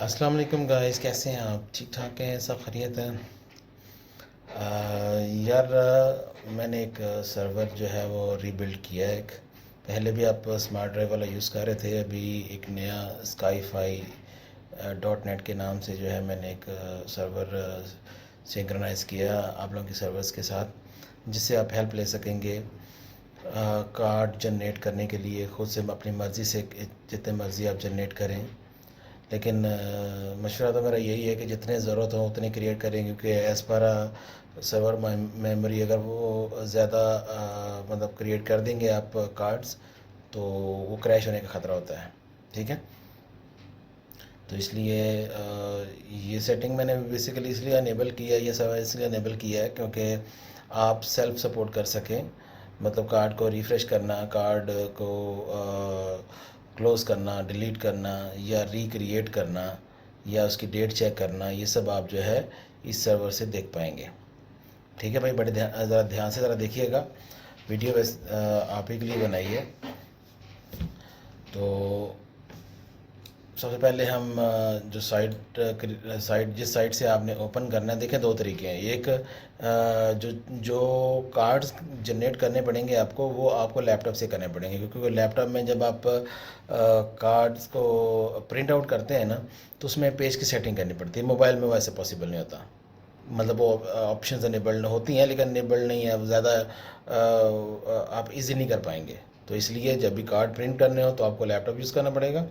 अस्सलाम वालेकुम गाइस, कैसे हैं आप? ठीक ठाक हैं? सब खैरियत है? यार, मैंने एक सर्वर जो है वो रीबिल्ड किया है। एक पहले भी आप स्मार्ट ड्राइव वाला यूज़ कर रहे थे, अभी एक नया स्काईफाई डॉट नेट के नाम से जो है मैंने एक सर्वर सिंक्रोनाइज़ किया आप लोगों के सर्वर्स के साथ, जिससे आप हेल्प ले सकेंगे कार्ड जनरेट करने के लिए। ख़ुद से अपनी मर्ज़ी से जितने मर्ज़ी आप जनरेट करें, लेकिन मशवरा तो मेरा यही है कि जितने ज़रूरत हो उतने क्रिएट करें, क्योंकि एज़ पर सर्वर मेमोरी अगर वो ज़्यादा मतलब क्रिएट कर देंगे आप कार्ड्स, तो वो क्रैश होने का ख़तरा होता है। ठीक है, तो इसलिए ये सेटिंग मैंने बेसिकली इसलिए अनेबल किया है, ये सर्वर इसलिए अनेबल किया है क्योंकि आप सेल्फ सपोर्ट कर सकें। मतलब कार्ड को रिफ़्रेश करना, कार्ड को क्लोज़ करना, डिलीट करना या रिक्रिएट करना या उसकी डेट चेक करना, ये सब आप जो है इस सर्वर से देख पाएंगे। ठीक है भाई, बड़े ज़रा ध्यान से ज़रा देखिएगा वीडियो, बस आप ही के लिए बनाई है। तो सबसे पहले हम जो साइट जिस साइट से आपने ओपन करना है, देखें दो तरीके हैं। एक जो जो कार्ड्स जनरेट करने पड़ेंगे आपको, वो आपको लैपटॉप से करने पड़ेंगे, क्योंकि लैपटॉप में जब आप कार्ड्स को प्रिंट आउट करते हैं ना, तो उसमें पेज की सेटिंग करनी पड़ती है। मोबाइल में वैसे पॉसिबल नहीं होता। मतलब वो ऑप्शंस अनेबल्ड होती हैं लेकिन अनेबल्ड नहीं है, ज़्यादा आप इजी नहीं कर पाएंगे। तो इसलिए जब भी कार्ड प्रिंट करने हो तो आपको लैपटॉप यूज़ करना पड़ेगा।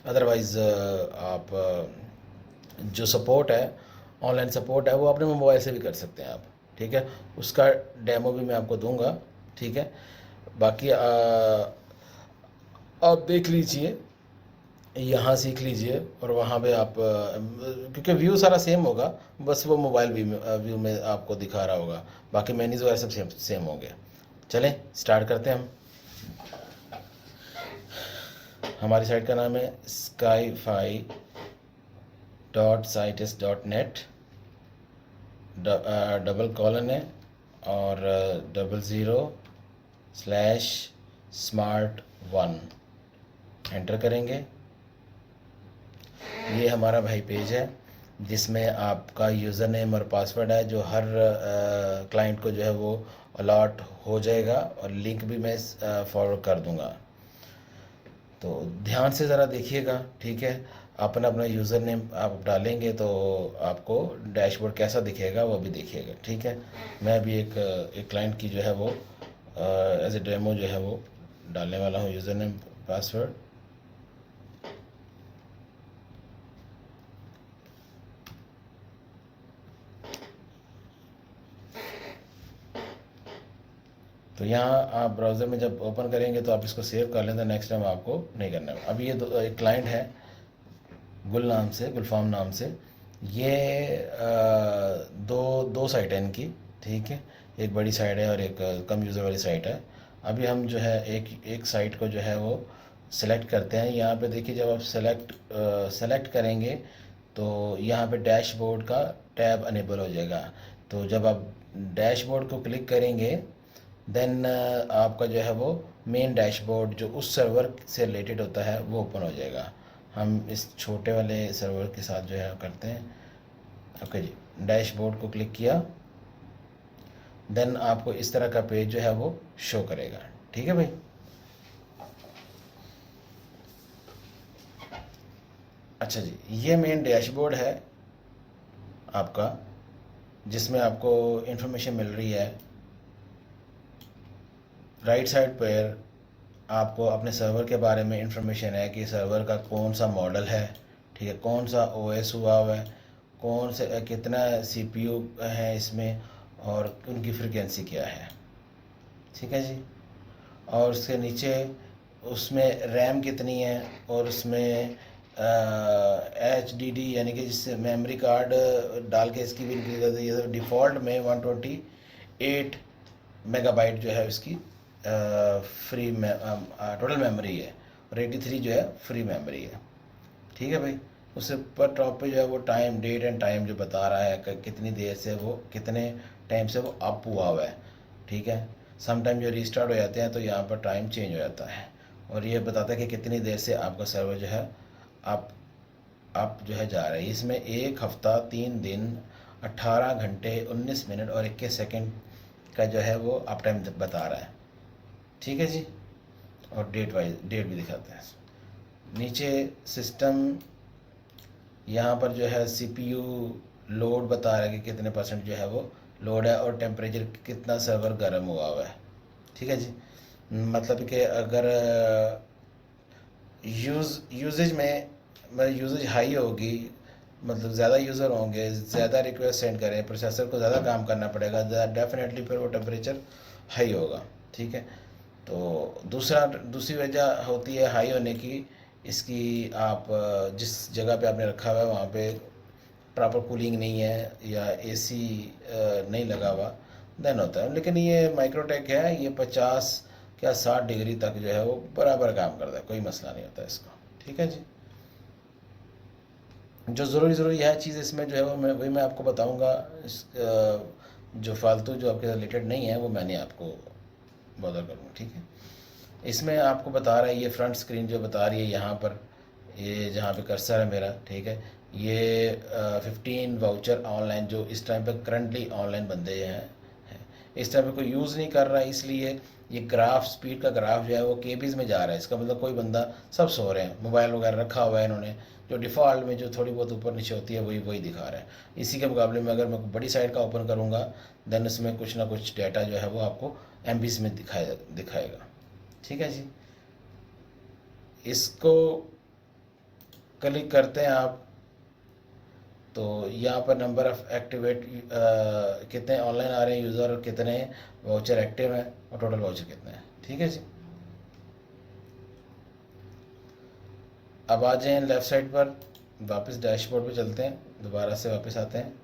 अदरवाइज़ आप जो सपोर्ट है, ऑनलाइन सपोर्ट है, वो अपने मोबाइल से भी कर सकते हैं आप। ठीक है, उसका डेमो भी मैं आपको दूंगा। ठीक है, बाकी आप देख लीजिए, यहाँ सीख लीजिए और वहाँ पे आप क्योंकि व्यू सारा सेम होगा, बस वो मोबाइल व्यू में आपको दिखा रहा होगा। बाकी मेन्यूज़ वगैरह सब सेम होंगे। चलें स्टार्ट करते हैं हम। हमारी साइट का नाम है skyfi.sitest.net, डबल कॉलन है और 00/smart1 एंटर करेंगे। ये हमारा भाई पेज है जिसमें आपका यूज़र नेम और पासवर्ड है, जो हर क्लाइंट को जो है वो अलॉट हो जाएगा, और लिंक भी मैं फॉरवर्ड कर दूंगा। तो ध्यान से ज़रा देखिएगा। ठीक है, अपना अपना यूज़र नेम आप डालेंगे तो आपको डैशबोर्ड कैसा दिखेगा वो भी देखिएगा। ठीक है, मैं भी एक क्लाइंट की जो है वो एज ए डेमो जो है वो डालने वाला हूँ यूज़र नेम पासवर्ड। तो यहाँ आप ब्राउज़र में जब ओपन करेंगे तो आप इसको सेव कर लें, तो नेक्स्ट टाइम आपको नहीं करना है। अब ये एक क्लाइंट है गुलफाम नाम से। ये दो साइट है इनकी। ठीक है, एक बड़ी साइट है और एक कम यूज़र वाली साइट है। अभी हम जो है एक साइट को जो है वो सिलेक्ट करते हैं। यहाँ पे देखिए, जब आप सेलेक्ट करेंगे तो यहाँ पे डैशबोर्ड का टैब अनेबल हो जाएगा। तो जब आप डैशबोर्ड को क्लिक करेंगे, देन आपका जो है वो मेन डैशबोर्ड जो उस सर्वर से रिलेटेड होता है वो ओपन हो जाएगा। हम इस छोटे वाले सर्वर के साथ जो है करते हैं। ओके जी, डैशबोर्ड को क्लिक किया, देन आपको इस तरह का पेज जो है वो शो करेगा। ठीक है भाई, अच्छा जी, ये मेन डैशबोर्ड है आपका, जिसमें आपको इंफॉर्मेशन मिल रही है। राइट साइड पर आपको अपने सर्वर के बारे में इंफॉर्मेशन है कि सर्वर का कौन सा मॉडल है। ठीक है, कौन सा ओएस हुआ हुआ है, कौन से कितना सीपीयू है इसमें, और उनकी फ्रीक्वेंसी क्या है। ठीक है जी, और उसके नीचे उसमें रैम कितनी है, और उसमें HDD यानी कि जिससे मेमोरी कार्ड डाल के इसकी भी इंक्रीज कर दी है। डिफ़ॉल्ट में 128 मेगाबाइट जो है उसकी फ्री टोटल मेमोरी है, और 83 जो है फ्री मेमोरी है। ठीक है भाई, उससे ऊपर टॉप पे जो है वो टाइम, डेट एंड टाइम जो बता रहा है कितनी देर से वो, कितने टाइम से वो अप हुआ हुआ है। ठीक है, सम टाइम जो रीस्टार्ट हो जाते हैं तो यहाँ पर टाइम चेंज हो जाता है, और ये बताता है कि कितनी देर से आपका सर्वर जो है आप आप जो है जा रहे हैं। इसमें 1 हफ्ता 3 दिन 18 घंटे 19 मिनट और 21 सेकंड का जो है वो आप टाइम बता रहा है। ठीक है जी, और डेट भी दिखाते हैं। नीचे सिस्टम यहाँ पर जो है CPU लोड बता रहा है कि कितने % जो है वो लोड है, और टेम्परेचर कितना सर्वर गर्म हुआ है। ठीक है जी, मतलब कि अगर यूजेज में मतलब यूजेज हाई होगी, मतलब ज़्यादा यूज़र होंगे, ज़्यादा रिक्वेस्ट सेंड करें, प्रोसेसर को ज़्यादा काम करना पड़ेगा, डेफिनेटली फिर वो टेम्परेचर हाई होगा। ठीक है, तो दूसरी वजह होती है हाई होने की, इसकी आप जिस जगह पे आपने रखा हुआ है वहाँ पे प्रॉपर कूलिंग नहीं है या AC नहीं लगा हुआ, देन होता है। लेकिन ये माइक्रोटेक है, ये 50 या 60 डिग्री तक जो है वो बराबर काम करता है, कोई मसला नहीं होता इसका। ठीक है जी, जो ज़रूरी है चीज़ इसमें जो है वो वही मैं आपको बताऊंगा। जो फालतू जो आपके रिलेटेड नहीं है वो मैंने आपको बॉदर करूँगा। ठीक है, इसमें आपको बता रहा है, ये फ्रंट स्क्रीन जो बता रही है यहाँ पर, ये जहाँ पे कर्सर है मेरा, ठीक है, ये 15 वाउचर ऑनलाइन जो इस टाइम पे करंटली ऑनलाइन बंदे हैं। इस टाइम पे कोई यूज़ नहीं कर रहा है, इसलिए ये ग्राफ स्पीड का ग्राफ जो है वो केबीज़ में जा रहा है। इसका मतलब कोई बंदा, सब सो रहे हैं, मोबाइल वगैरह रखा हुआ है इन्होंने, जो डिफ़ॉल्ट में जो थोड़ी बहुत ऊपर नीचे होती है वही दिखा रहा है। इसी के मुकाबले में अगर मैं बड़ी साइड का ओपन करूँगा, देन उसमें कुछ ना कुछ डाटा जो है वो आपको MBs में दिखाएगा। ठीक है जी, इसको क्लिक करते हैं आप, तो यहाँ पर नंबर ऑफ़ एक्टिवेट कितने ऑनलाइन आ रहे हैं यूज़र और कितने वाउचर एक्टिव हैं और टोटल वाउचर कितने हैं। ठीक है जी, अब आ जाएं लेफ़्ट साइड पर, वापस डैशबोर्ड पे चलते हैं, दोबारा से वापस आते हैं।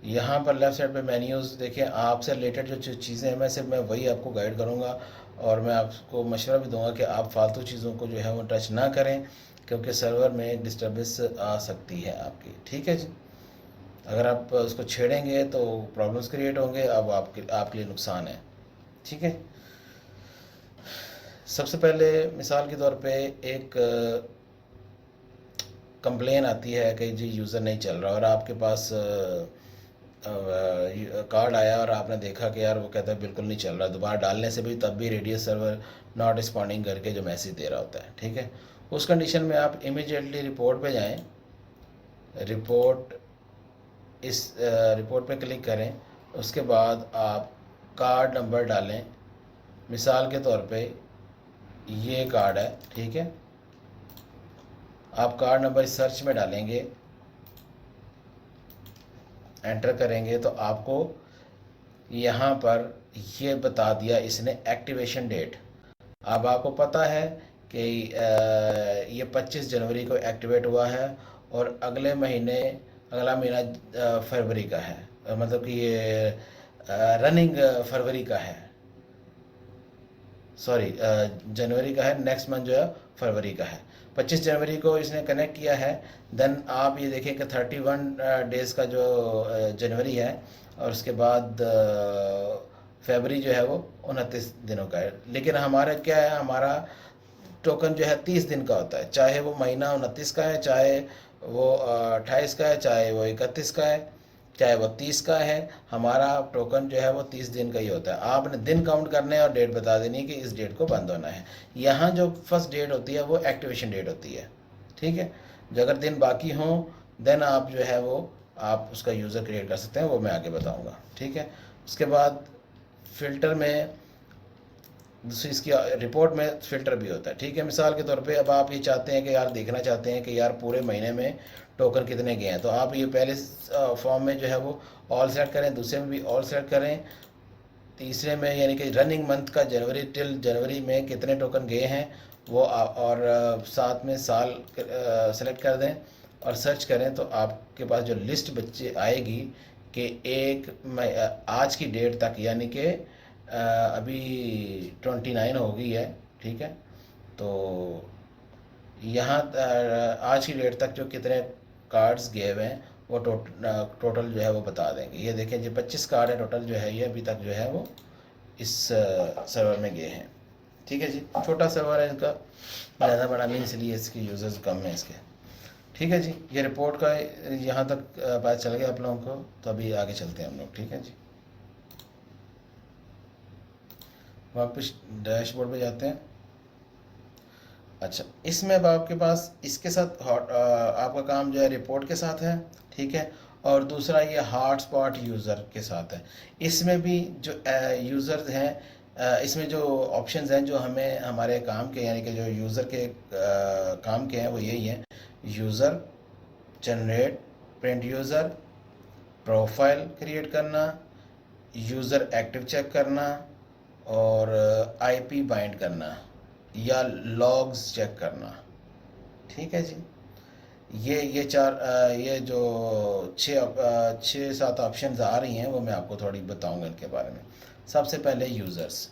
यहाँ पर लेफ़्ट साइड पे मेन्यूज़ देखिए, आपसे रिलेटेड जो चीज़ें हैं मैं वही आपको गाइड करूँगा, और मैं आपको मशवरा भी दूंगा कि आप फालतू चीज़ों को जो है वो टच ना करें, क्योंकि सर्वर में डिस्टर्बेंस आ सकती है आपकी। ठीक है जी, अगर आप उसको छेड़ेंगे तो प्रॉब्लम्स क्रिएट होंगे, अब आपके लिए नुकसान है। ठीक है, सबसे पहले मिसाल के तौर पे एक कंप्लेन आती है कि जी यूज़र नहीं चल रहा, और आपके पास कार्ड आया और आपने देखा कि यार वो कहता है बिल्कुल नहीं चल रहा, दोबारा डालने से भी तब भी रेडियस सर्वर नॉट रिस्पॉन्डिंग करके जो मैसेज दे रहा होता है। ठीक है, उस कंडीशन में आप इमीडिएटली रिपोर्ट पे जाएं, रिपोर्ट पे क्लिक करें, उसके बाद आप कार्ड नंबर डालें। मिसाल के तौर पे ये कार्ड है, ठीक है, आप कार्ड नंबर सर्च में डालेंगे, एंटर करेंगे तो आपको यहाँ पर ये बता दिया इसने एक्टिवेशन डेट। अब आपको पता है कि ये 25 जनवरी को एक्टिवेट हुआ है, और अगला महीना फरवरी का है, मतलब कि ये रनिंग फरवरी का है, सॉरी जनवरी का है, नेक्स्ट मंथ जो है फरवरी का है। 25 जनवरी को इसने कनेक्ट किया है। देन आप ये देखिए कि 31 डेज़ का जो जनवरी है, और उसके बाद फरवरी जो है वो 29 दिनों का है। लेकिन हमारा क्या है, हमारा टोकन जो है 30 दिन का होता है, चाहे वो महीना 29 का है, चाहे वो 28 का है, चाहे वो 31 का है, चाहे वो 30 का है, हमारा टोकन जो है वो 30 दिन का ही होता है। आपने दिन काउंट करने और डेट बता देनी है कि इस डेट को बंद होना है। यहाँ जो फर्स्ट डेट होती है वो एक्टिवेशन डेट होती है। ठीक है, जो अगर दिन बाकी हों, देन आप जो है वो आप उसका यूज़र क्रिएट कर सकते हैं, वो मैं आगे बताऊँगा। ठीक है, उसके बाद फ़िल्टर में दूसरी इसकी रिपोर्ट में फ़िल्टर भी होता है। ठीक है, मिसाल के तौर पे अब आप ये चाहते हैं कि यार देखना चाहते हैं कि यार पूरे महीने में टोकन कितने गए हैं, तो आप ये पहले फॉर्म में जो है वो ऑल सेलेक्ट करें, दूसरे में भी ऑल सेलेक्ट करें, तीसरे में यानी कि रनिंग मंथ का जनवरी टिल जनवरी में कितने टोकन गए हैं वो और साथ में साल सेलेक्ट कर दें और सर्च करें, तो आपके पास जो लिस्ट बच्चे आएगी कि आज की डेट तक, यानी कि अभी 29 हो गई है। ठीक है, तो यहाँ आज की डेट तक जो कितने कार्ड्स गए हुए हैं वो टोटल जो है वो बता देंगे। ये देखें जी 25 कार्ड है टोटल जो है, ये अभी तक जो है वो इस सर्वर में गए हैं। ठीक है जी, छोटा सर्वर है इसका, ज़्यादा बड़ा नहीं, इसलिए इसके यूज़र्स कम हैं इसके। ठीक है जी, ये रिपोर्ट का यहाँ तक पता चल गया आप लोगों को, तो अभी आगे चलते हैं हम लोग। ठीक है जी, वापस डैशबोर्ड पे जाते हैं। अच्छा, इसमें अब आपके पास इसके साथ आपका काम जो है रिपोर्ट के साथ है। ठीक है, और दूसरा ये हॉटस्पॉट यूज़र के साथ है। इसमें भी जो यूज़र्स हैं, इसमें जो ऑप्शंस हैं जो हमें हमारे काम के, यानी कि जो यूज़र के काम के हैं, वो यही हैं: user, generate, print user, profile create करना, यूज़र एक्टिव चेक करना, और आईपी बाइंड करना या लॉग्स चेक करना। ठीक है जी, ये चार ये जो छः सात ऑप्शंस आ रही हैं वो मैं आपको थोड़ी बताऊंगा इनके बारे में। सबसे पहले यूज़र्स,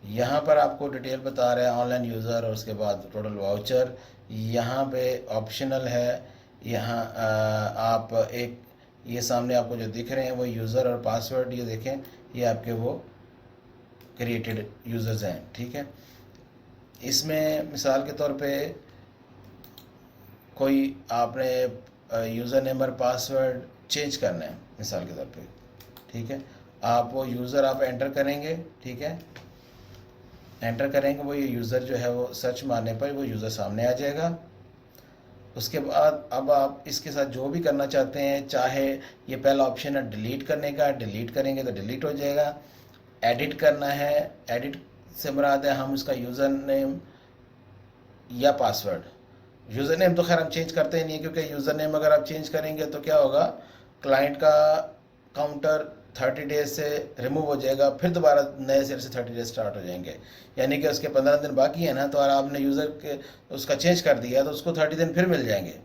यहाँ पर आपको डिटेल बता रहे हैं ऑनलाइन यूज़र, और उसके बाद टोटल वाउचर। यहाँ पे ऑप्शनल है, यहाँ आप एक, ये सामने आपको जो दिख रहे हैं वो यूज़र और पासवर्ड, ये देखें, ये आपके वो क्रिएटेड यूज़र्स हैं। ठीक है, इसमें मिसाल के तौर पे कोई आपने यूज़र नेम और पासवर्ड चेंज करना है मिसाल के तौर पे। ठीक है, आप वो यूज़र आप एंटर करेंगे। ठीक है, एंटर करेंगे, वो ये यूज़र जो है वो सर्च मारने पर वो यूज़र सामने आ जाएगा। उसके बाद अब आप इसके साथ जो भी करना चाहते हैं, चाहे ये पहला ऑप्शन है डिलीट करने का, डिलीट करेंगे तो डिलीट हो जाएगा। एडिट करना है, एडिट से मुराद है हम उसका यूज़र नेम या पासवर्ड। यूज़र नेम तो खैर हम चेंज करते ही नहीं है, क्योंकि यूज़र नेम अगर आप चेंज करेंगे तो क्या होगा, क्लाइंट का काउंटर 30 डेज से रिमूव हो जाएगा, फिर दोबारा नए सिरे से 30 डेज स्टार्ट हो जाएंगे। यानी कि उसके 15 दिन बाकी है ना, तो अगर आपने यूज़र के उसका चेंज कर दिया तो उसको 30 दिन फिर मिल जाएंगे।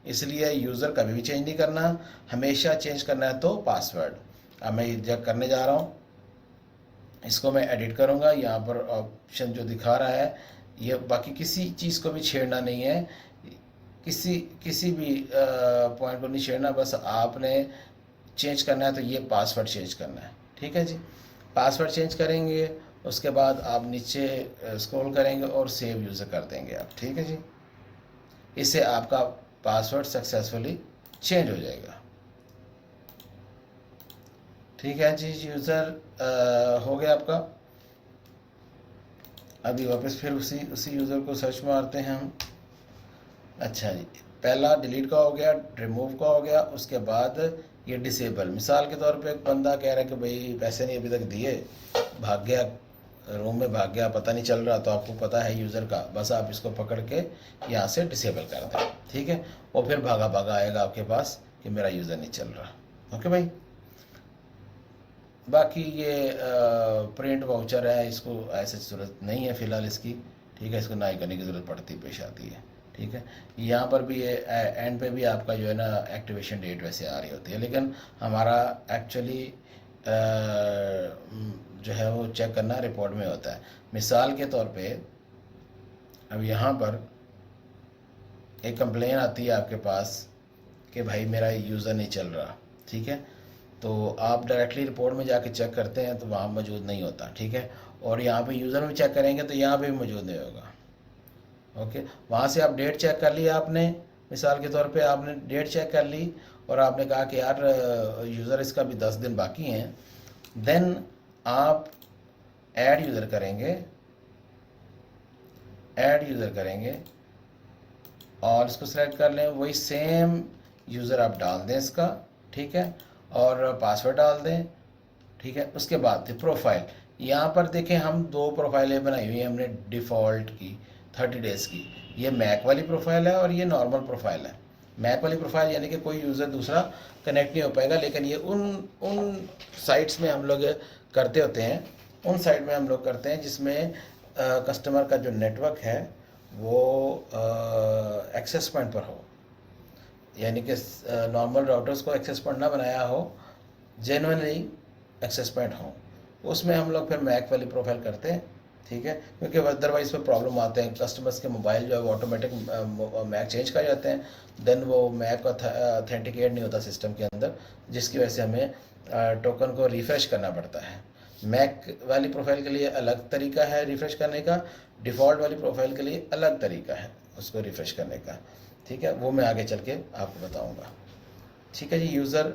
इसलिए यूज़र कभी भी चेंज नहीं करना, हमेशा चेंज करना है तो पासवर्ड। अब मैं ये करने जा रहा हूँ, इसको मैं एडिट करूँगा। यहाँ पर ऑप्शन जो दिखा रहा है, ये बाकी किसी चीज़ को भी छेड़ना नहीं है, किसी भी पॉइंट को नहीं छेड़ना, बस आपने चेंज करना है तो ये पासवर्ड चेंज करना है। ठीक है जी, पासवर्ड चेंज करेंगे, उसके बाद आप नीचे स्क्रॉल करेंगे और सेव यूज़र कर देंगे आप। ठीक है जी, इससे आपका पासवर्ड सक्सेसफुली चेंज हो जाएगा। ठीक है जी, यूज़र हो गया आपका। अभी वापस फिर उसी यूज़र को सर्च मारते हैं हम। अच्छा जी, पहला डिलीट का हो गया, रिमूव का हो गया, उसके बाद ये डिसेबल। मिसाल के तौर पे एक बंदा कह रहा है कि भाई पैसे नहीं अभी तक दिए, भाग गया, रूम में भाग गया, पता नहीं चल रहा, तो आपको पता है यूज़र का, बस आप इसको पकड़ के यहाँ से डिसेबल कर दें। ठीक है, और फिर भागा भागा आएगा आपके पास कि मेरा यूज़र नहीं चल रहा। ओके भाई, बाकी ये प्रिंट वाउचर है, इसको ऐसे ज़रूरत नहीं है फ़िलहाल इसकी। ठीक है, इसको ना ही करने की ज़रूरत पड़ती पेश आती है। ठीक है, यहाँ पर भी ये एंड पे भी आपका जो है ना एक्टिवेशन डेट वैसे आ रही होती है, लेकिन हमारा एक्चुअली जो है वो चेक करना रिपोर्ट में होता है। मिसाल के तौर पे अब यहाँ पर एक कंप्लेन आती है आपके पास कि भाई मेरा यूज़र नहीं चल रहा। ठीक है, तो आप डायरेक्टली रिपोर्ट में जाके चेक करते हैं तो वहाँ मौजूद नहीं होता। ठीक है, और यहाँ पे यूज़र में चेक करेंगे तो यहाँ पे भी मौजूद नहीं होगा। ओके, वहाँ से आप डेट चेक कर ली आपने, मिसाल के तौर पे आपने डेट चेक कर ली और आपने कहा कि यार यूज़र इसका भी 10 दिन बाकी हैं, देन आप ऐड यूज़र करेंगे और इसको सेलेक्ट कर लें, वही सेम यूज़र आप डाल दें इसका। ठीक है, और पासवर्ड डाल दें। ठीक है, उसके बाद प्रोफाइल, यहाँ पर देखें हम 2 प्रोफाइलें बनाई हुई हैं हमने डिफ़ॉल्ट की 30 डेज़ की। ये मैक वाली प्रोफाइल है और ये नॉर्मल प्रोफाइल है। मैक वाली प्रोफाइल यानी कि कोई यूज़र दूसरा कनेक्ट नहीं हो पाएगा, लेकिन ये उन साइट्स में हम लोग करते होते हैं, उन साइट में हम लोग करते हैं जिसमें कस्टमर का जो नेटवर्क है वो एक्सेस पॉइंट पर हो, यानी कि नॉर्मल राउटर्स को एक्सेस पॉइंट ना बनाया हो, जेन्युइनली एक्सेस पॉइंट हो, उसमें हम लोग फिर मैक वाली प्रोफाइल करते हैं। ठीक है, क्योंकि अदरवाइज़ में प्रॉब्लम आते हैं, कस्टमर्स के मोबाइल जो है वो ऑटोमेटिक मैक चेंज कर जाते हैं, देन वो मैक ऑथेंटिकेट नहीं होता सिस्टम के अंदर, जिसकी वजह से हमें टोकन को रिफ़्रेश करना पड़ता है। मैक वाली प्रोफाइल के लिए अलग तरीका है रिफ़्रेश करने का, डिफ़ॉल्ट वाली प्रोफाइल के लिए अलग तरीका है उसको रिफ़्रेश करने का। ठीक है, वो मैं आगे चल के आपको बताऊँगा। ठीक है जी, यूज़र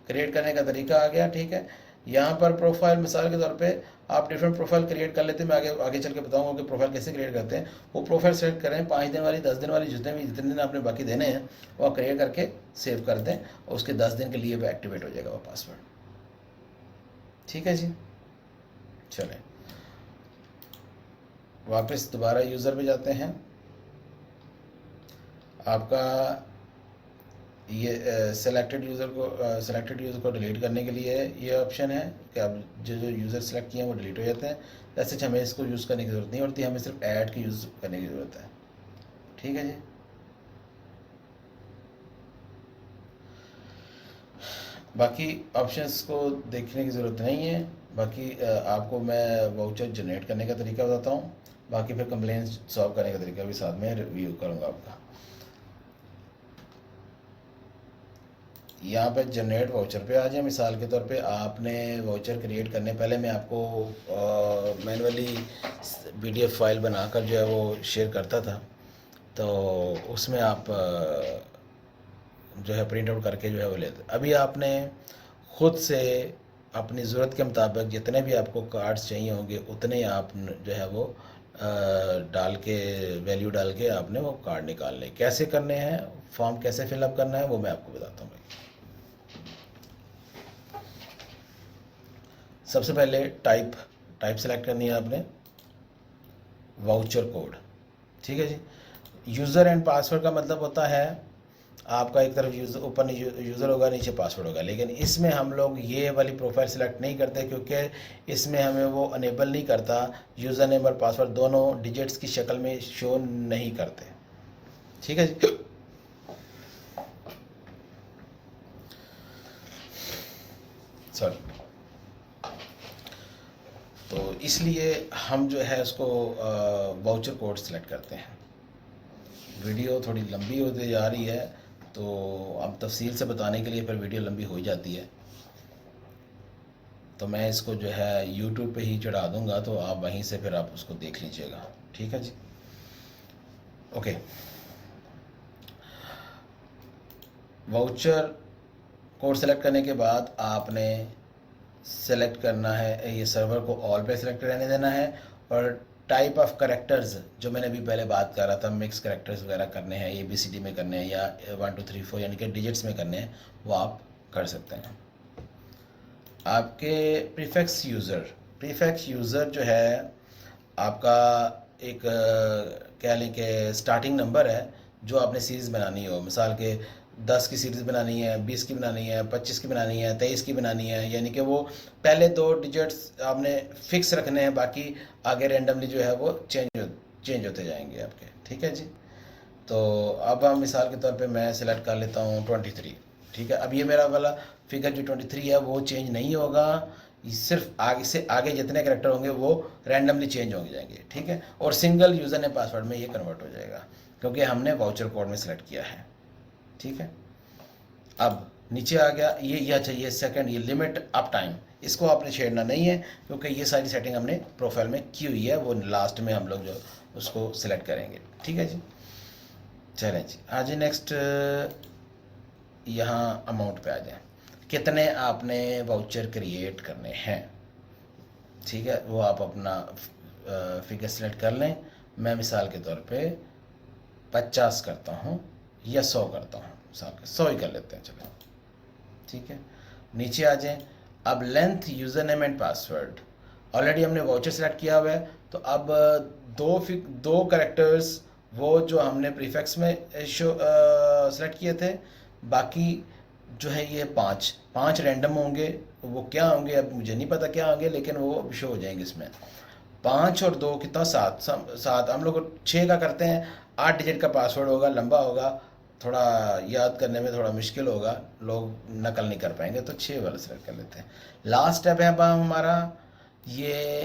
क्रिएट करने का तरीका आ गया। ठीक है, यहाँ पर प्रोफाइल मिसाल के तौर पे आप डिफरेंट प्रोफाइल क्रिएट कर लेते हैं। मैं आगे आगे चल के बताऊंगा कि प्रोफाइल कैसे क्रिएट करते हैं। वो प्रोफाइल सेलेक्ट करें, 5 दिन वाली, 10 दिन वाली, जितने दिन आपने बाकी देने हैं वो आप क्रिएट करके सेव कर दें, और उसके 10 दिन के लिए वो एक्टिवेट हो जाएगा वो पासवर्ड। ठीक है जी, चलें वापस दोबारा यूज़र पे जाते हैं। आपका ये सेलेक्टेड यूज़र को डिलीट करने के लिए ये ऑप्शन है कि आप जो जो यूज़र सेलेक्ट किए हैं वो डिलीट हो जाते हैं। ऐसे हमें इसको यूज़ करने की ज़रूरत नहीं होती, हमें सिर्फ ऐड की यूज़ करने की ज़रूरत है। ठीक है जी, बाकी ऑप्शंस को देखने की ज़रूरत नहीं है। बाकी आपको मैं वाउचर जनरेट करने का तरीका बताता हूँ, बाकी फिर कंप्लेंट सॉल्व करने का तरीका भी साथ में रिव्यू करूँगा आपका। यहाँ पे जनरेट वाउचर पे आ जाए। मिसाल के तौर पे आपने वाउचर क्रिएट करने पहले मैं आपको मैनुअली PDF फाइल बनाकर जो है वो शेयर करता था, तो उसमें आप जो है प्रिंट आउट करके जो है वो लेते। अभी आपने ख़ुद से अपनी ज़रूरत के मुताबिक जितने भी आपको कार्ड्स चाहिए होंगे उतने आप जो है वो डाल के, वैल्यू डाल के आपने वो कार्ड निकालने। कैसे करने हैं, फॉर्म कैसे फिलअप करना है, वो मैं आपको बताता हूँ भाई। सबसे पहले टाइप सेलेक्ट करनी है आपने, वाउचर कोड। ठीक है जी, यूज़र एंड पासवर्ड का मतलब होता है आपका एक तरफ ऊपर यूज़र होगा, नीचे पासवर्ड होगा। लेकिन इसमें हम लोग ये वाली प्रोफाइल सेलेक्ट नहीं करते, क्योंकि इसमें हमें वो अनेबल नहीं करता, यूज़र नेम और पासवर्ड दोनों डिजिट्स की शक्ल में शो नहीं करते। ठीक है जी, सॉरी, तो इसलिए हम जो है उसको वाउचर कोड सेलेक्ट करते हैं। वीडियो थोड़ी लंबी होती जा रही है, तो अब तफसील से बताने के लिए फिर वीडियो लंबी हो जाती है, तो मैं इसको जो है YouTube पे ही चढ़ा दूंगा, तो आप वहीं से फिर आप उसको देख लीजिएगा। ठीक है जी, ओके। वाउचर कोड सेलेक्ट करने के बाद आपने सेलेक्ट करना है, ये सर्वर को ऑल पे सेलेक्ट रहने देना है, और टाइप ऑफ करेक्टर्स जो मैंने अभी पहले बात कर रहा था, मिक्स करेक्टर्स वगैरह करने हैं, ABCD में करने हैं या 1 2 3 4 यानी कि डिजिट्स में करने हैं, वो आप कर सकते हैं। आपके प्रीफिक्स यूज़र जो है आपका एक कह लें कि स्टार्टिंग नंबर है जो आपने सीरीज़ बनानी हो। मिसाल के 10 की सीरीज़ बनानी है, 20 की बनानी है, 25 की बनानी है, 23 की बनानी है, यानी कि वो पहले 2 डिजिट्स आपने फिक्स रखने हैं, बाकी आगे रैंडमली जो है वो चेंज होते जाएंगे आपके। ठीक है जी, तो अब हम मिसाल के तौर पे मैं सेलेक्ट कर लेता हूँ 23। ठीक है, अब ये मेरा वाला फिगर जो 23 है वो चेंज नहीं होगा, सिर्फ आगे से आगे जितने करेक्टर होंगे वो रैंडमली चेंज हो जाएंगे। ठीक है, और सिंगल यूज़र ने पासवर्ड में ये कन्वर्ट हो जाएगा, क्योंकि हमने वाउचर कोड में सेलेक्ट किया है। ठीक है, अब नीचे आ गया ये अच्छा, ये सेकंड, ये लिमिट अप टाइम, इसको आपने छेड़ना नहीं है, क्योंकि ये सारी सेटिंग हमने प्रोफाइल में की हुई है, वो लास्ट में हम लोग जो उसको सिलेक्ट करेंगे। ठीक है जी, चलें जी, आज नेक्स्ट यहाँ अमाउंट पे आ जाए, कितने आपने वाउचर क्रिएट करने हैं। ठीक है, वो आप अपना फिगर सेलेक्ट कर लें। मैं मिसाल के तौर पे 50 करता हूँ या 100 करता हूँ, मिसाल के 100 ही कर लेते हैं, चलो। ठीक है, नीचे आ जाएं। अब length, user name and password, already हमने वाउचर सेलेक्ट किया हुआ है, तो अब दो करेक्टर्स वो जो हमने प्रीफिक्स में सेलेक्ट किए थे, बाकी जो है ये पाँच रैंडम होंगे। वो क्या होंगे अब मुझे नहीं पता क्या होंगे, लेकिन वो शो हो जाएंगे इसमें। 5 और 2 कितना, 7। हम लोग 6 का करते हैं, 8 डिजिट का पासवर्ड होगा, लंबा होगा, थोड़ा याद करने में थोड़ा मुश्किल होगा, लोग नकल नहीं कर पाएंगे, तो 6 वाला सेलेक्ट कर लेते हैं। लास्ट स्टेप है अब हमारा ये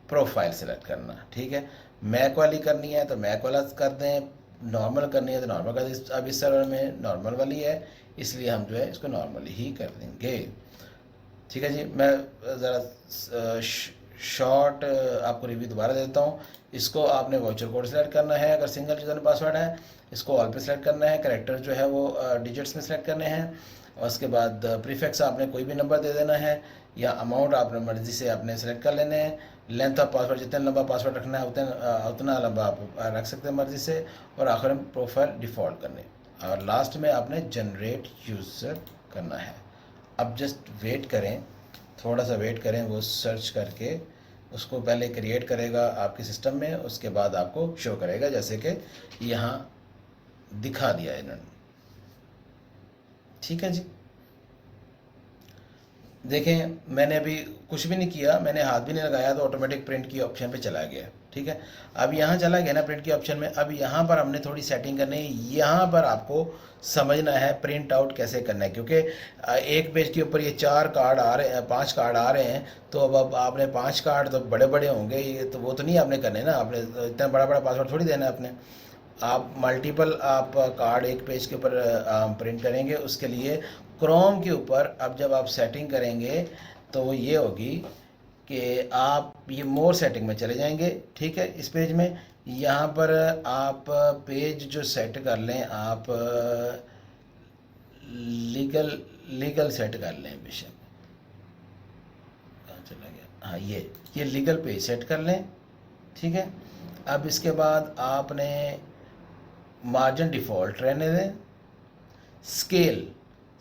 प्रोफाइल सेलेक्ट करना। ठीक है, मैक वाली करनी है तो मैक वाला कर दें, नॉर्मल करनी है तो नॉर्मल कर दें। अब इस सर्वर में नॉर्मल वाली है, इसलिए हम जो है इसको नॉर्मली ही कर देंगे। ठीक है जी, मैं ज़रा शॉर्ट आपको रिव्यू दोबारा देता हूँ। इसको आपने वाउचर कोड सेलेक्ट करना है अगर सिंगल यूज़र पासवर्ड है, इसको ऑल पे सेलेक्ट करना है, कैरेक्टर जो है वो डिजिट्स में सेलेक्ट करने हैं, और उसके बाद प्रीफिक्स आपने कोई भी नंबर दे देना है, या अमाउंट आपने मर्ज़ी से आपने सेलेक्ट कर लेने हैं। लेंथ ऑफ पासवर्ड, जितना लंबा पासवर्ड रखना है उतना लंबा आप रख सकते हैं मर्ज़ी से, और आखिर में प्रोफाइल डिफ़ॉल्ट करने, और लास्ट में आपने जनरेट यूज़र करना है। अब जस्ट वेट करें, थोड़ा सा वेट करें, वो सर्च करके उसको पहले क्रिएट करेगा आपके सिस्टम में, उसके बाद आपको शो करेगा, जैसे कि यहाँ दिखा दिया इन्होंने। ठीक है जी, देखें मैंने अभी कुछ भी नहीं किया, मैंने हाथ भी नहीं लगाया, तो ऑटोमेटिक प्रिंट की ऑप्शन पे चला गया। ठीक है, अब यहाँ चला गया ना प्रिंट की ऑप्शन में। अब यहाँ पर हमने थोड़ी सेटिंग करनी है, यहाँ पर आपको समझना है प्रिंट आउट कैसे करना है, क्योंकि एक पेज के ऊपर ये 4 कार्ड आ रहे हैं, 5 कार्ड आ रहे हैं, तो अब आपने 5 कार्ड तो बड़े बड़े होंगे, ये तो वो तो नहीं आपने करने ना, आपने इतना बड़ा बड़ा पासवर्ड थोड़ी देना है आपने। आप मल्टीपल आप कार्ड एक पेज के ऊपर प्रिंट करेंगे, उसके लिए क्रोम के ऊपर अब जब आप सेटिंग करेंगे तो वो ये होगी कि आप ये मोर सेटिंग में चले जाएंगे। ठीक है, इस पेज में यहाँ पर आप पेज जो सेट कर लें, आप लीगल लीगल सेट कर लें, बेशक कहाँ चला गया, हाँ ये लीगल पेज सेट कर लें। ठीक है, अब इसके बाद आपने मार्जिन डिफ़ॉल्ट रहने दें। स्केल,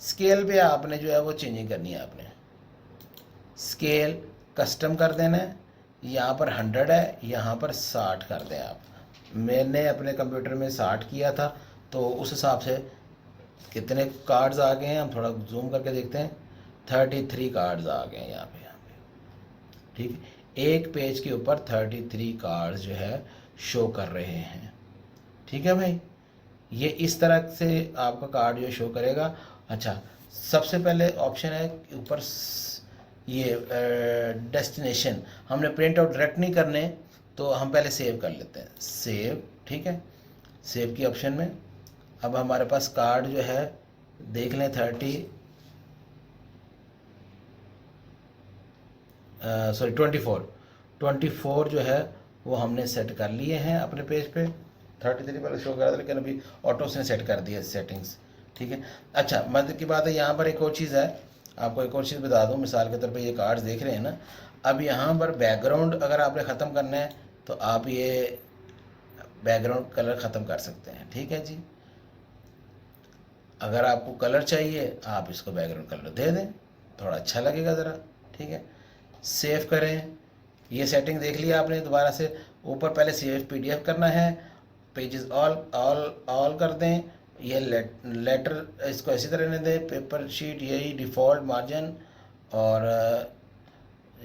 स्केल पे आपने जो है वो चेंजिंग करनी है, आपने स्केल कस्टम कर देना है। यहाँ पर 100 है, यहाँ पर 60 कर दें आप। मैंने अपने कंप्यूटर में 60 किया था, तो उस हिसाब से कितने कार्ड्स आ गए हैं हम थोड़ा जूम करके देखते हैं। 33 कार्ड्स आ गए हैं यहाँ पे। ठीक, एक पेज के ऊपर 33 कार्ड्स जो है शो कर रहे हैं। ठीक है भाई, ये इस तरह से आपका कार्ड जो शो करेगा। अच्छा, सबसे पहले ऑप्शन है ऊपर ये डेस्टिनेशन, हमने प्रिंट आउट डायरेक्ट नहीं करने, तो हम पहले सेव कर लेते हैं, सेव। ठीक है, सेव की ऑप्शन में अब हमारे पास कार्ड जो है देख लें 24 जो है वो हमने सेट कर लिए हैं अपने पेज पे। 33 पहले शो कर रहा था, लेकिन अभी ऑटो से सेट कर दिया सेटिंग्स। ठीक है, अच्छा मज़े की बात है, यहाँ पर एक और चीज़ है, आपको एक और चीज़ बता दूँ, मिसाल के तौर पे ये कार्ड्स देख रहे हैं ना, अब यहाँ पर बैकग्राउंड अगर आपने ख़त्म करना है तो आप ये बैकग्राउंड कलर ख़त्म कर सकते हैं। ठीक है जी, अगर आपको कलर चाहिए आप इसको बैकग्राउंड कलर दे दें, थोड़ा अच्छा लगेगा ज़रा। ठीक है, सेव करें। ये सेटिंग देख लिया आपने, दोबारा से ऊपर पहले सेव पीडीएफ करना है, पेजेस ऑल ऑल ऑल कर दें। ये लेटर इसको इसी तरह रहने दें, पेपर शीट यही डिफ़ॉल्ट मार्जिन, और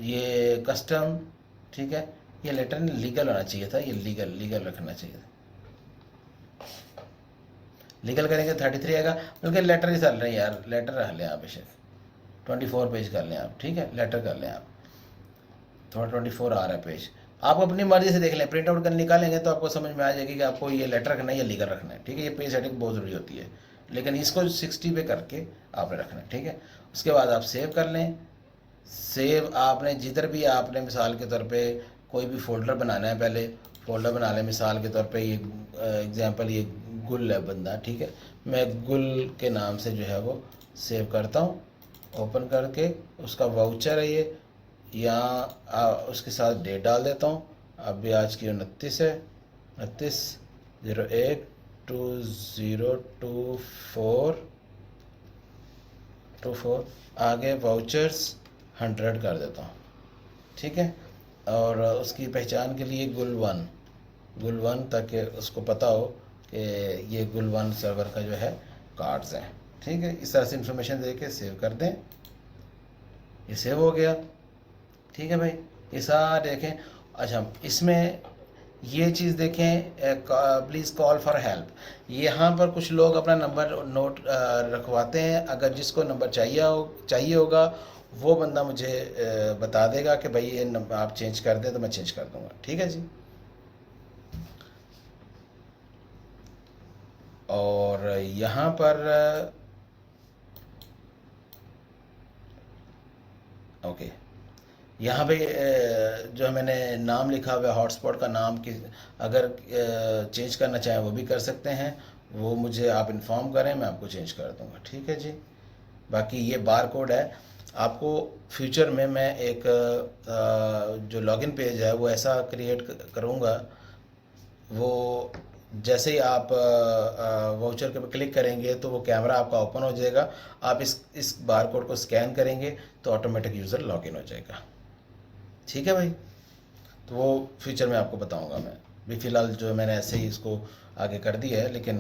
ये कस्टम। ठीक है, ये लेटर लीगल होना चाहिए था, ये लीगल लीगल रखना चाहिए था। लीगल करेंगे 33 आएगा, बल्कि लेटर ही चल रहे हैं यार, लेटर रख लें आप, बेशक 24 पेज कर लें आप। ठीक है, लेटर कर लें आप, थोड़ा 24 आ रहा है पेज। आप अपनी मर्ज़ी से देख लें, प्रिंट आउट कर निकालेंगे तो आपको समझ में आ जाएगी कि आपको ये लेटर रखना है या लीगल रखना है। ठीक है, ये पेज सेटिंग बहुत ज़रूरी होती है, लेकिन इसको 60 पे करके आपने रखना है। ठीक है, उसके बाद आप सेव कर लें। सेव आपने जिधर भी आपने मिसाल के तौर पे कोई भी फ़ोल्डर बनाना है, पहले फ़ोल्डर बना लें। मिसाल के तौर पे ये एग्ज़ाम्पल ये गुल है बंदा। ठीक है, मैं गुल के नाम से जो है वो सेव करता हूँ, ओपन करके उसका वाउचर है ये, यहाँ उसके साथ डेट डाल देता हूँ। अभी आज की 29 है, 29/01/2024 आगे वाउचर्स 100 कर देता हूँ। ठीक है, और उसकी पहचान के लिए गुल वन ताकि उसको पता हो कि ये गुल1 सर्वर का जो है कार्ड्स हैं। ठीक है, इस तरह से इंफॉर्मेशन दे के सेव कर दें, ये सेव हो गया। ठीक है भाई, ये सारे देखें। अच्छा, इसमें ये चीज़ देखें, प्लीज़ कॉल फॉर हेल्प, यहाँ पर कुछ लोग अपना नंबर नोट रखवाते हैं। अगर जिसको नंबर चाहिए होगा वो बंदा मुझे बता देगा कि भाई ये नंबर आप चेंज कर दें, तो मैं चेंज कर दूँगा। ठीक है जी, और यहाँ पर ओके, यहाँ पे जो मैंने नाम लिखा हुआ है हॉटस्पॉट का नाम कि अगर चेंज करना चाहें वो भी कर सकते हैं, वो मुझे आप इन्फॉर्म करें, मैं आपको चेंज कर दूँगा, ठीक है जी। बाकी ये बार कोड है, आपको फ्यूचर में मैं एक जो लॉगिन पेज है वो ऐसा क्रिएट करूँगा, वो जैसे ही आप वाउचर के पर क्लिक करेंगे तो वो कैमरा आपका ओपन हो जाएगा, आप इस बार कोड को स्कैन करेंगे तो ऑटोमेटिक यूज़र लॉगिन हो जाएगा, ठीक है भाई। तो वो फ्यूचर में आपको बताऊंगा मैं, भी फ़िलहाल जो मैंने ऐसे ही इसको आगे कर दिया है, लेकिन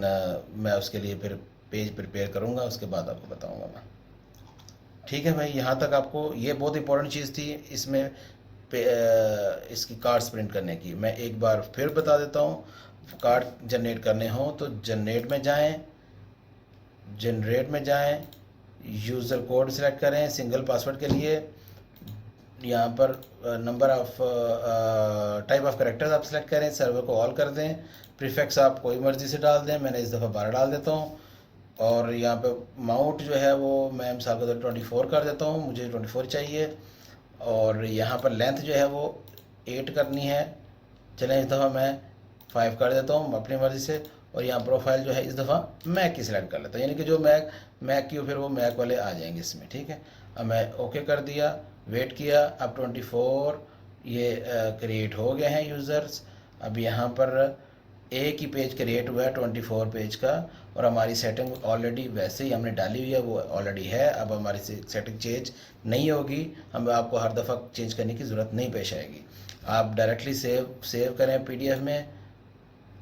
मैं उसके लिए फिर पेज प्रिपेयर करूंगा, उसके बाद आपको बताऊंगा मैं, ठीक है भाई। यहाँ तक आपको ये बहुत इंपॉर्टेंट चीज़ थी इसमें इसकी कार्ड्स प्रिंट करने की। मैं एक बार फिर बता देता हूँ, कार्ड जनरेट करने हो तो जनरेट में जाएं, यूज़र कोड सेलेक्ट करें सिंगल पासवर्ड के लिए, यहाँ पर number of type of characters आप सेलेक्ट करें, सर्वर को ऑल कर दें, प्रीफिक्स आप कोई मर्ज़ी से डाल दें, मैंने इस दफ़ा 12 डाल देता हूँ, और यहाँ पे माउंट जो है वो मैं मिसाल के तौर 24 कर देता हूँ, मुझे 24 चाहिए, और यहाँ पर लेंथ जो है वो 8 करनी है, चलें इस दफ़ा मैं 5 कर देता हूँ अपनी मर्ज़ी से, और यहाँ प्रोफाइल जो है इस दफ़ा मैक की सिलेक्ट कर लेता हूँ, यानी कि जो मैक की हो फिर वो मैक वाले आ जाएंगे इसमें, ठीक है। अब मैं ओके कर दिया, वेट किया, अब 24 ये क्रिएट हो गए हैं यूज़र्स। अब यहाँ पर एक ही पेज क्रिएट हुआ है 24 पेज का, और हमारी सेटिंग ऑलरेडी वैसे ही हमने डाली हुई है, वो ऑलरेडी है। अब हमारी सेटिंग चेंज नहीं होगी, हम आपको हर दफ़ा चेंज करने की ज़रूरत नहीं पेश आएगी। आप डायरेक्टली सेव करें पीडीएफ में,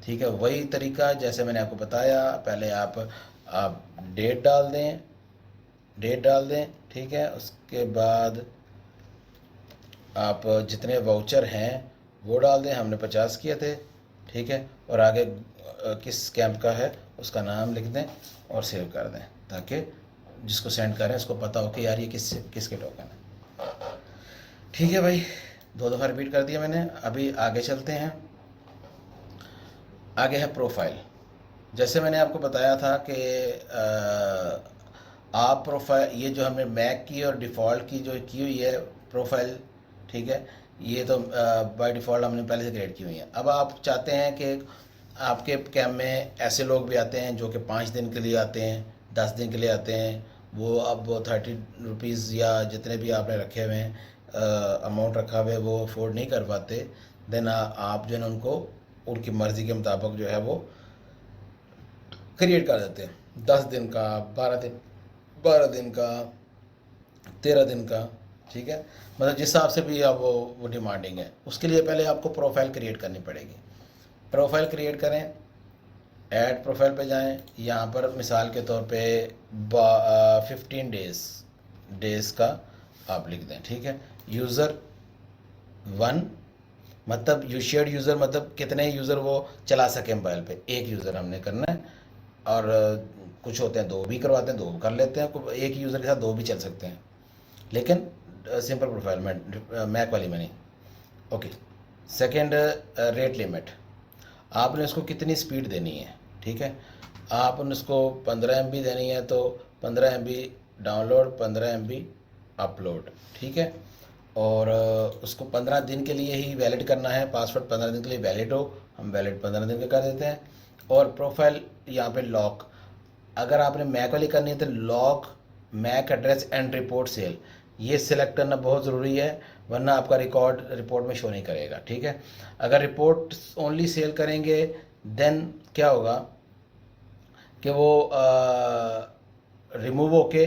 ठीक है। वही तरीका जैसे मैंने आपको बताया, पहले आप डेट डाल दें, ठीक है। उसके बाद आप जितने वाउचर हैं वो डाल दें, हमने 50 किए थे, ठीक है। और आगे किस कैंप का है उसका नाम लिख दें और सेव कर दें, ताकि जिसको सेंड करें उसको पता हो कि यार ये किसके टोकन है, ठीक है भाई। 2 दफ़ा रिपीट कर दिया मैंने। अभी आगे चलते हैं। आगे है प्रोफाइल। जैसे मैंने आपको बताया था कि आप प्रोफाइल, ये जो हमने मैक की और डिफ़ॉल्ट की जो की हुई है प्रोफाइल, ठीक है, ये तो बाय डिफ़ॉल्ट हमने पहले से क्रिएट की हुई है। अब आप चाहते हैं कि आपके कैम्प में ऐसे लोग भी आते हैं जो कि 5 दिन के लिए आते हैं, 10 दिन के लिए आते हैं, वो अब वो 30 रुपीज़ या जितने भी आपने रखे हुए हैं अमाउंट रखा हुआ है वो अफोर्ड नहीं कर पाते, देन आप जो है उनको उनकी मर्ज़ी के मुताबिक जो है वो क्रिएट कर देते हैं, 10 दिन का, 12 दिन का, 13 दिन का, ठीक है। मतलब जिस हिसाब से भी आप वो डिमांडिंग है, उसके लिए पहले आपको प्रोफाइल क्रिएट करनी पड़ेगी। प्रोफाइल क्रिएट करें, ऐड प्रोफाइल पे जाएं, यहाँ पर मिसाल के तौर पे 15 डेज़ का आप लिख दें, ठीक है। यूज़र 1 मतलब शेयर्ड यूज़र मतलब कितने यूज़र वो चला सके मोबाइल पे, एक यूज़र हमने करना है। और कुछ होते हैं 2 भी करवाते हैं, 2 कर लेते हैं, एक यूज़र के साथ 2 भी चल सकते हैं, लेकिन सिंपल प्रोफाइल में मैक वाली में नहीं। ओके। सेकेंड, रेट लिमिट, आपने उसको कितनी स्पीड देनी है, ठीक है। आपने उसको 15 MB देनी है तो 15 MB डाउनलोड, 15 MB अपलोड, ठीक है। और उसको 15 दिन के लिए ही वैलिड करना है, पासवर्ड 15 दिन के लिए वैलिड हो, हम वैलिड 15 दिन का कर देते हैं। और प्रोफाइल यहाँ पे लॉक, अगर आपने मैक वाली करनी है तो lock MAC address and report cell, ये सिलेक्ट करना बहुत ज़रूरी है, वरना आपका रिपोर्ट में शो नहीं करेगा, ठीक है। अगर रिपोर्ट ओनली सेल करेंगे देन क्या होगा कि वो रिमूव होके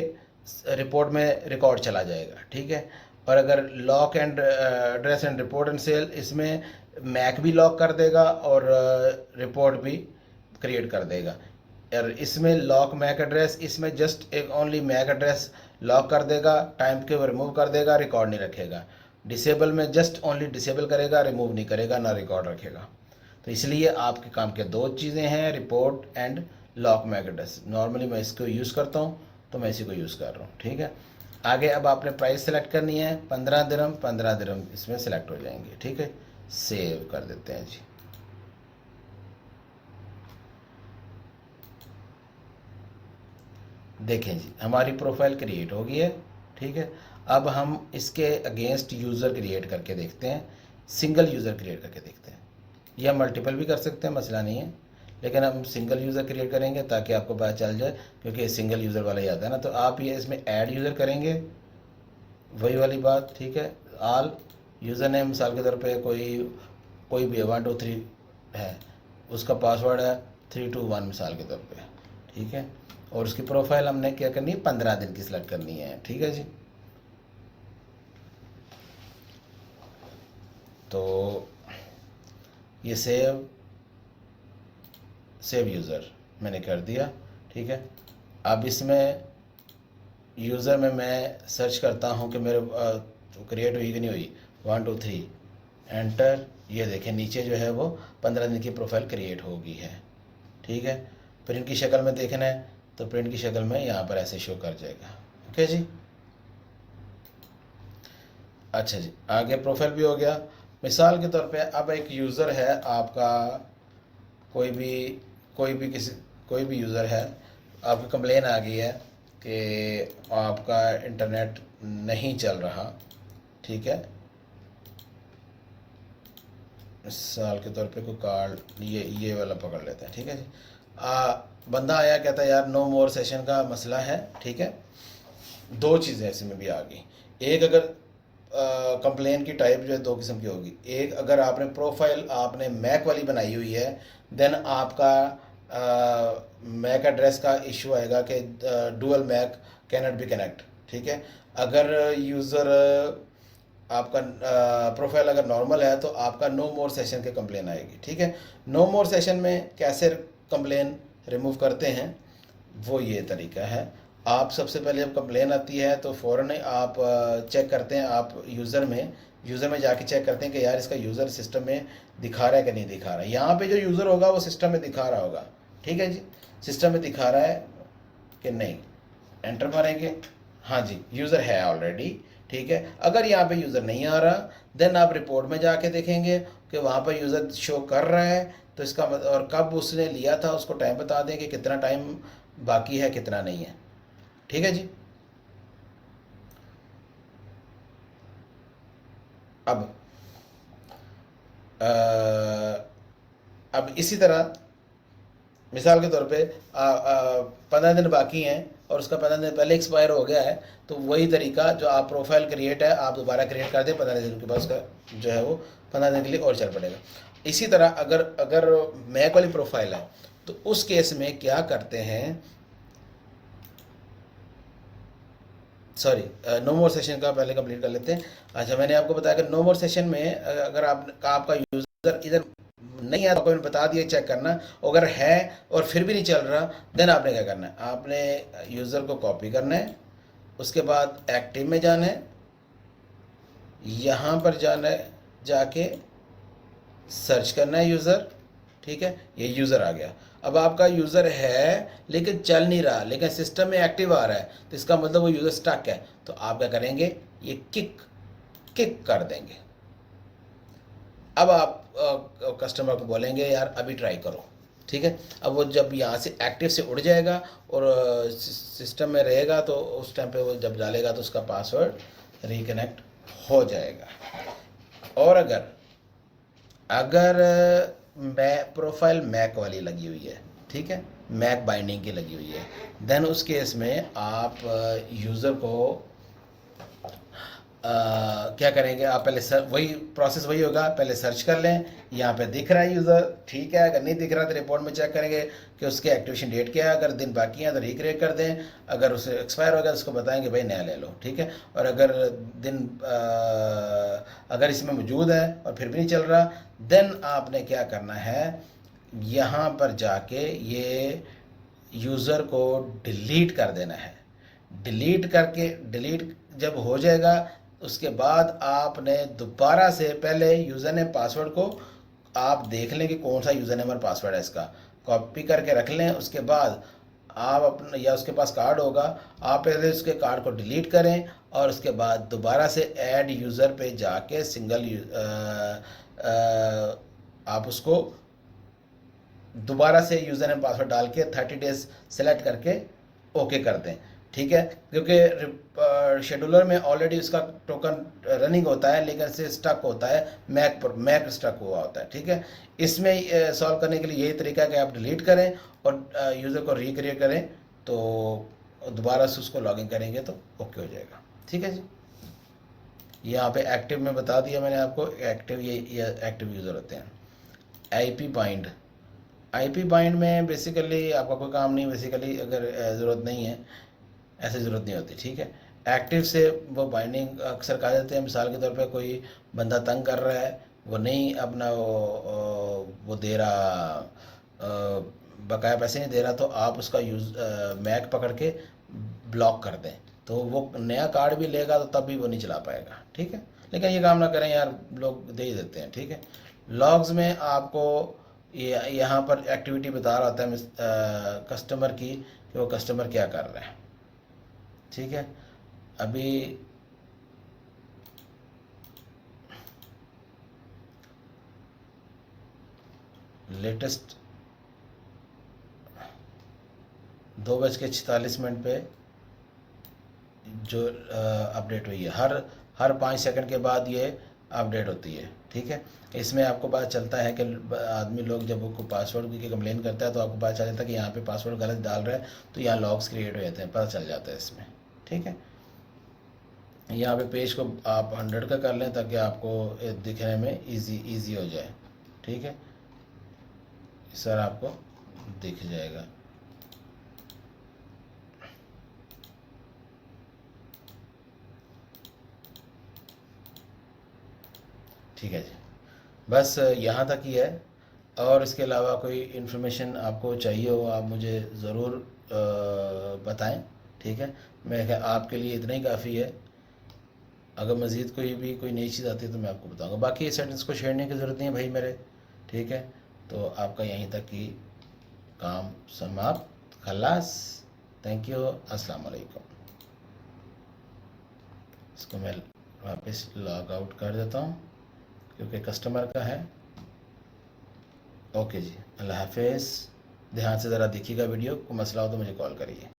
रिपोर्ट में रिकॉर्ड चला जाएगा, ठीक है। और अगर lock and address and report and cell, इसमें मैक भी लॉक कर देगा और रिपोर्ट भी क्रिएट कर देगा। और इसमें लॉक मैक एड्रेस, इसमें जस्ट एक ओनली मैक एड्रेस लॉक कर देगा, टाइम के वो रिमूव कर देगा, रिकॉर्ड नहीं रखेगा। डिसेबल में जस्ट ओनली डिसेबल करेगा, रिमूव नहीं करेगा, ना रिकॉर्ड रखेगा। तो इसलिए आपके काम के 2 चीज़ें हैं, report and lock MAC address. Normally मैं इसको यूज़ करता हूँ तो मैं इसी को यूज़ कर रहा हूँ, ठीक है। आगे अब आपने प्राइस सेलेक्ट करनी है, 15 दिरहम, 15 दिरहम इसमें सेलेक्ट हो जाएंगे, ठीक है। सेव कर देते हैं जी। देखें जी, हमारी प्रोफाइल क्रिएट हो गई है, ठीक है। अब हम इसके अगेंस्ट यूज़र क्रिएट करके देखते हैं, सिंगल यूज़र क्रिएट करके देखते हैं। या मल्टीपल भी कर सकते हैं, मसला नहीं है, लेकिन हम सिंगल यूज़र क्रिएट करेंगे ताकि आपको पता चल जाए, क्योंकि सिंगल यूज़र वाला ही आता है ना। तो आप ये इसमें ऐड यूज़र करेंगे, वही वाली बात, ठीक है। आल यूज़र नेम मिसाल के तौर पे कोई भी 123 है, उसका पासवर्ड है 321 मिसाल के तौर पे, ठीक है। और उसकी प्रोफाइल हमने क्या करनी है, 15 दिन की सिलेक्ट करनी है, ठीक है जी। तो ये सेव यूज़र मैंने कर दिया, ठीक है। अब इसमें यूज़र में मैं सर्च करता हूँ कि मेरे क्रिएट हुई कि नहीं हुई, 1 2 3 एंटर। ये देखें नीचे जो है वो 15 दिन की प्रोफाइल क्रिएट होगी है, ठीक है। प्रिंट की शक्ल में देखना है तो प्रिंट की शक्ल में यहाँ पर ऐसे शो कर जाएगा, ओके जी। अच्छा जी, आगे प्रोफाइल भी हो गया। मिसाल के तौर पे अब एक यूज़र है आपका, कोई भी यूज़र है, आपकी कंप्लेन आ गई है कि आपका इंटरनेट नहीं चल रहा, ठीक है। मिसाल के तौर पे कोई कार्ड ये वाला पकड़ लेते हैं, ठीक है जी। बंदा आया, कहता है यार नो मोर सेशन का मसला है, ठीक है। दो चीज़ें इसमें भी आ गई। एक, अगर कंप्लेन की टाइप जो है दो किस्म की होगी। एक, अगर आपने प्रोफाइल आपने मैक वाली बनाई हुई है, देन आपका मैक एड्रेस का इशू आएगा कि dual MAC cannot be connect, ठीक है। अगर यूज़र आपका प्रोफाइल अगर नॉर्मल है तो आपका नो मोर सेशन के कंप्लेन आएगी, ठीक है। नो मोर सेशन में कैसे कंप्लेन रिमूव करते हैं, वो ये तरीका है। आप सबसे पहले जब कंप्लेन आती है तो फ़ौरन आप चेक करते हैं, आप यूज़र में जाके चेक करते हैं कि यार इसका यूज़र सिस्टम में दिखा रहा है कि नहीं दिखा रहा है। यहाँ पे जो यूज़र होगा वो सिस्टम में दिखा रहा होगा, ठीक है जी। सिस्टम में दिखा रहा है कि नहीं, एंटर मारेंगे, हाँ जी यूज़र है ऑलरेडी, ठीक है। अगर यहाँ पे यूज़र नहीं आ रहा, देन आप रिपोर्ट में जाके देखेंगे कि वहाँ पर यूज़र शो कर रहा है, तो इसका और कब उसने लिया था उसको टाइम बता दें कि कितना टाइम बाकी है कितना नहीं है, ठीक है जी। अब अब इसी तरह मिसाल के तौर पे 15 दिन बाकी हैं और उसका 15 दिन पहले एक्सपायर हो गया है, तो वही तरीका जो आप प्रोफाइल क्रिएट है आप दोबारा क्रिएट कर दें, 15 दिन के बाद उसका जो है वो 15 दिन के लिए और चल पड़ेगा। इसी तरह अगर अगर मैक वाली प्रोफाइल है तो उस केस में क्या करते हैं, सॉरी नो मोर सेशन का पहले कंप्लीट कर लेते हैं। अच्छा, मैंने आपको बताया कि नो मोर सेशन में अगर आपका यूज़र इधर नहीं है तो आपको मैंने बता दिया चेक करना, अगर है और फिर भी नहीं चल रहा, देन आपने क्या करना है, आपने यूज़र को कॉपी करना है, उसके बाद एक्टिव में जाना है, यहाँ पर जाना है, जाके सर्च करना है यूज़र, ठीक है। ये यूज़र आ गया। अब आपका यूज़र है लेकिन चल नहीं रहा, लेकिन सिस्टम में एक्टिव आ रहा है, तो इसका मतलब वो यूज़र स्टक है। तो आप क्या करेंगे, ये किक कर देंगे। अब आप कस्टमर को बोलेंगे यार अभी ट्राई करो, ठीक है। अब वो जब यहाँ से एक्टिव से उड़ जाएगा और सिस्टम में रहेगा, तो उस टाइम पे वो जब डालेगा तो उसका पासवर्ड रिकनेक्ट हो जाएगा। और अगर प्रोफाइल मैक वाली लगी हुई है, ठीक है, मैक बाइंडिंग की लगी हुई है, देन उस केस में आप यूज़र को क्या करेंगे, आप पहले वही प्रोसेस वही होगा, पहले सर्च कर लें, यहाँ पे दिख रहा है यूज़र, ठीक है। अगर नहीं दिख रहा तो रिपोर्ट में चेक करेंगे कि उसके एक्टिवेशन डेट क्या है, अगर दिन बाकी है तो रिक्रिएट कर दें, अगर उसे एक्सपायर हो गया तो उसको बताएंगे भाई नया ले लो, ठीक है। और अगर अगर इसमें मौजूद है और फिर भी नहीं चल रहा, देन आपने क्या करना है, यहाँ पर जाके ये यूज़र को डिलीट कर देना है। डिलीट जब हो जाएगा, उसके बाद आपने दोबारा से पहले यूज़र नेम पासवर्ड को आप देख लें कि कौन सा यूज़र नेम और पासवर्ड है, इसका कॉपी करके रख लें। उसके बाद आप अपना, या उसके पास कार्ड होगा, आप पहले उसके कार्ड को डिलीट करें और उसके बाद दोबारा से ऐड यूज़र पे जाके आप उसको दोबारा से यूज़र नेम पासवर्ड डाल के 30 डेज़ सेलेक्ट करके ओके कर दें। ठीक है, क्योंकि शेड्यूलर में ऑलरेडी उसका टोकन रनिंग होता है, लेकिन से स्टक होता है, मैक पर मैक स्टक हुआ होता है। ठीक है, इसमें सॉल्व करने के लिए यही तरीका है कि आप डिलीट करें और यूज़र को रिक्रिएट करें, तो दोबारा से उसको लॉगिन करेंगे तो ओके हो जाएगा। ठीक है जी, यहाँ पे एक्टिव में बता दिया मैंने आपको, एक्टिव ये एक्टिव यूज़र होते हैं। आईपी बाइंड, आईपी बाइंड में बेसिकली आपका कोई काम नहीं, बेसिकली अगर ज़रूरत नहीं है, ऐसे ज़रूरत नहीं होती। ठीक है, एक्टिव से वो बाइंडिंग अक्सर कहा जाते हैं, मिसाल के तौर पे कोई बंदा तंग कर रहा है, वो नहीं अपना वो दे रहा, बकाया पैसे नहीं दे रहा, तो आप उसका यूज़ मैक पकड़ के ब्लॉक कर दें, तो वो नया कार्ड भी लेगा तो तब भी वो नहीं चला पाएगा। ठीक है, लेकिन ये काम ना करें यार, लोग दे ही देते हैं। ठीक है, लॉग्स में आपको यहाँ पर एक्टिविटी बता रहा होता है कस्टमर की, कि वो कस्टमर क्या कर रहा है। ठीक है, अभी लेटेस्ट 2:46 पे जो अपडेट हुई है, हर 5 सेकंड के बाद ये अपडेट होती है। ठीक है, इसमें आपको पता चलता है कि आदमी लोग जब वो पासवर्ड की कंप्लेन करता है, तो आपको पता चल जाता है कि यहाँ पे पासवर्ड गलत डाल रहा है, तो यहाँ लॉग्स क्रिएट हो जाते हैं, पता चल जाता है इसमें। ठीक है, यहाँ पे पेज को आप 100 का कर लें ताकि आपको दिखने में इजी हो जाए। ठीक है सर, आपको दिख जाएगा। ठीक है जी, बस यहाँ तक ही है, और इसके अलावा कोई इन्फॉर्मेशन आपको चाहिए हो, आप मुझे ज़रूर बताएं। ठीक है, मैं आपके लिए इतना ही काफ़ी है। अगर मज़ीद कोई नई चीज़ आती है तो मैं आपको बताऊंगा। बाकी सेटिंग्स को छेड़ने की ज़रूरत नहीं है भाई मेरे। ठीक है, तो आपका यहीं तक ही काम समाप्त, खलास। थैंक यू, अस्सलाम वालेकुम। इसको मैं वापस लॉग आउट कर देता हूँ क्योंकि कस्टमर का है। ओके जी, अल्लाह हाफिज़। ध्यान से ज़रा देखिएगा वीडियो, को मसला हो तो मुझे कॉल करिए।